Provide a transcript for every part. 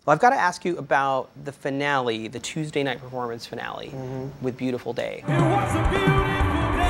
Well, I've got to ask you about the finale, the Tuesday night performance finale with Beautiful Day. It was a beautiful day.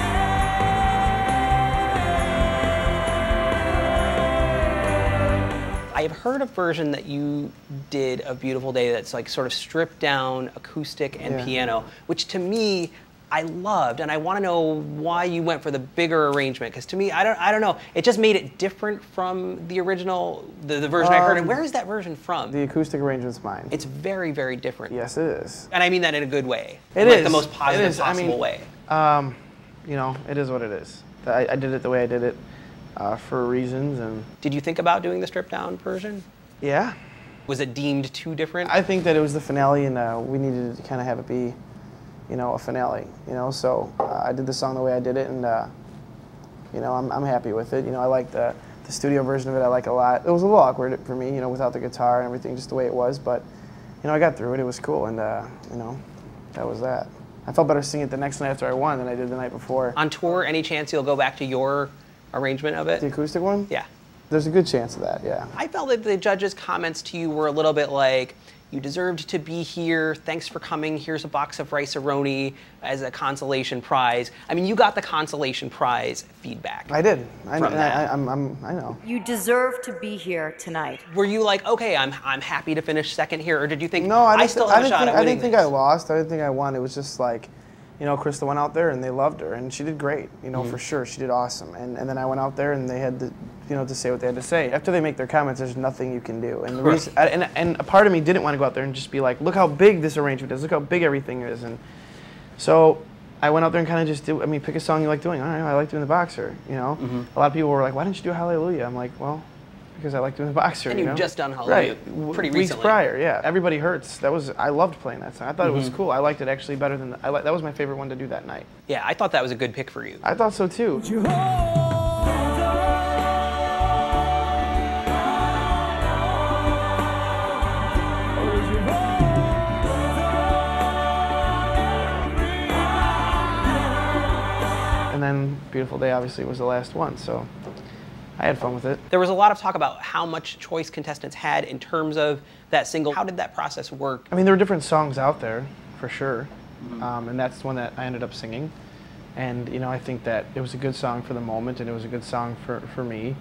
I have heard a version that you did of Beautiful Day that's like sort of stripped down acoustic and piano, which to me, I loved, and I want to know why you went for the bigger arrangement. Because to me, I don't know, it just made it different from the original, the version I heard. And where is that version from? The acoustic arrangement's mine. It's very, very different. Yes, it is. And I mean that in a good way. It like is the most positive possible way. You know, it is what it is. I did it the way I did it for reasons. And did you think about doing the stripped down version? Yeah. Was it deemed too different? I think that it was the finale, and we needed to kind of have it be, you know, a finale, you know, so I did the song the way I did it, and, you know, I'm happy with it. You know, I like the studio version of it, I like a lot. It was a little awkward for me, you know, without the guitar and everything, just the way it was, but, you know, I got through it, it was cool, and, you know, that was that. I felt better singing it the next night after I won than I did the night before. On tour, any chance you'll go back to your arrangement of it? The acoustic one? Yeah. There's a good chance of that, yeah. I felt that the judges' comments to you were a little bit like, you deserved to be here, thanks for coming, here's a box of rice-a-roni as a consolation prize. I mean, you got the consolation prize feedback. I did. I know. You deserve to be here tonight. Were you like, okay, I'm happy to finish second here, or did you think, no, I still have a shot at winning I didn't think I lost, I didn't think I won. It was just like, you know, Krista went out there and they loved her, and she did great, you know, for sure. She did awesome. And then I went out there and they had to, you know, to say what they had to say. After they make their comments, there's nothing you can do. And the reason, and a part of me didn't want to go out there and just be like, look how big this arrangement is, look how big everything is. And so I went out there and kind of just pick a song you like doing. All right, I like doing the Boxer, you know. A lot of people were like, why didn't you do Hallelujah? I'm like, well, because I like doing the Boxer. And you've just done Hallelujah pretty recently. Weeks prior, yeah. Everybody Hurts. I loved playing that song. I thought it was cool. I liked it actually better than that was my favorite one to do that night. Yeah, I thought that was a good pick for you. I thought so too. And then Beautiful Day obviously was the last one, so I had fun with it. There was a lot of talk about how much choice contestants had in terms of that single. How did that process work? I mean, there were different songs out there, for sure, and that's one that I ended up singing. And, you know, I think that it was a good song for the moment, and it was a good song for me.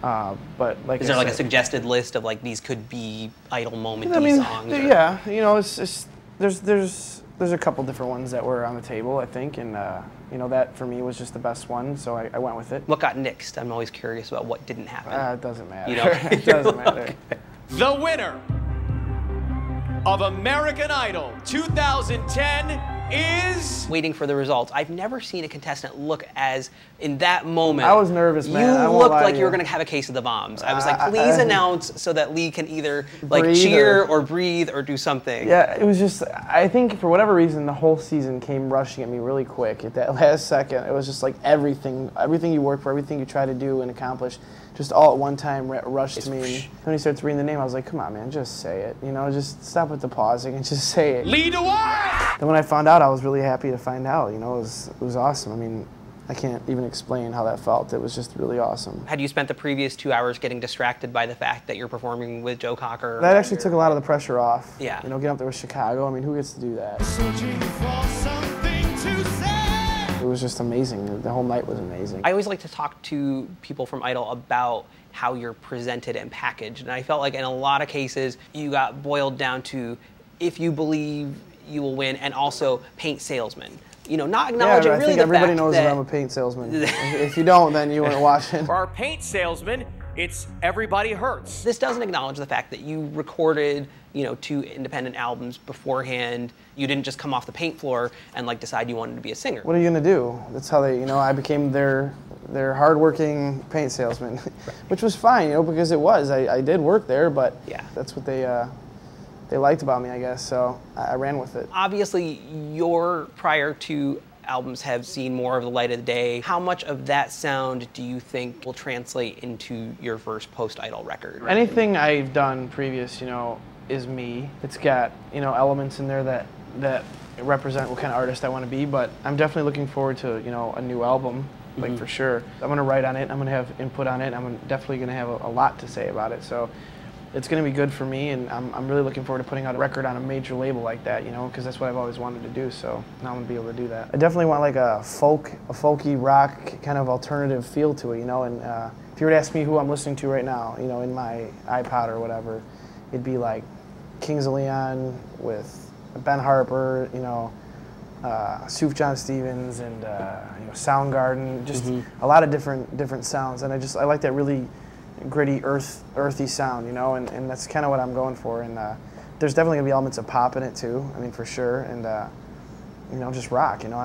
But like, is there like a suggested list of like these could be Idol moment songs? Yeah, you know, there's a couple different ones that were on the table, I think, and you know, that for me was just the best one, so I went with it. What got nixed? I'm always curious about what didn't happen. It doesn't matter. You know? It doesn't matter. Okay. The winner of American Idol 2010 is... Waiting for the results. I've never seen a contestant look as, in that moment... I was nervous, man. You looked like you were going to have a case of the bombs. I was like, please announce so that Lee can either like cheer or breathe or do something. Yeah, it was just, I think for whatever reason, the whole season came rushing at me really quick at that last second. It was just like everything you work for, everything you try to do and accomplish, just all at one time rushed to me. And when he starts reading the name, I was like, come on, man, just say it. You know, just stop with the pausing and just say it. Lee Dewyze! Then when I found out, I was really happy to find out. You know, it was awesome. I mean, I can't even explain how that felt. It was just really awesome. Had you spent the previous 2 hours getting distracted by the fact that you're performing with Joe Cocker? That actually took a lot of the pressure off. Yeah. You know, getting up there with Chicago, I mean, who gets to do that? Searching for something to say. It was just amazing. The whole night was amazing. I always like to talk to people from Idol about how you're presented and packaged. And I felt like in a lot of cases, you got boiled down to if you believe you will win, and also paint salesman. You know, not acknowledging really the fact that... I think everybody knows that I'm a paint salesman. If you don't, then you weren't watching. For our paint salesman, it's Everybody Hurts. This doesn't acknowledge the fact that you recorded, you know, 2 independent albums beforehand. You didn't just come off the paint floor and like decide you wanted to be a singer. What are you gonna do? That's how they, you know, I became their hardworking paint salesman, which was fine, you know, because it was. I did work there, but yeah, that's what they liked about me, I guess, so I ran with it. Obviously, your prior 2 albums have seen more of the light of the day. How much of that sound do you think will translate into your first post-Idol record? Anything I've done previous, you know, is me. It's got, you know, elements in there that represent what kind of artist I want to be, but I'm definitely looking forward to, you know, a new album, like for sure. I'm going to write on it, I'm going to have input on it, I'm definitely going to have a lot to say about it, so it's going to be good for me, and I'm really looking forward to putting out a record on a major label like that, you know, because that's what I've always wanted to do, so now I'm going to be able to do that. I definitely want like a folky rock kind of alternative feel to it, you know, and if you were to ask me who I'm listening to right now, you know, in my iPod or whatever, it'd be like Kings of Leon with Ben Harper, you know, Suf John Stevens, and you know, Soundgarden, just a lot of different sounds, and I like that really gritty, earthy sound, you know, and that's kind of what I'm going for. And there's definitely gonna be elements of pop in it too. I mean, for sure, and you know, just rock. You know,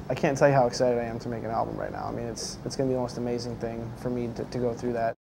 I can't tell you how excited I am to make an album right now. I mean, it's gonna be the most amazing thing for me to go through that.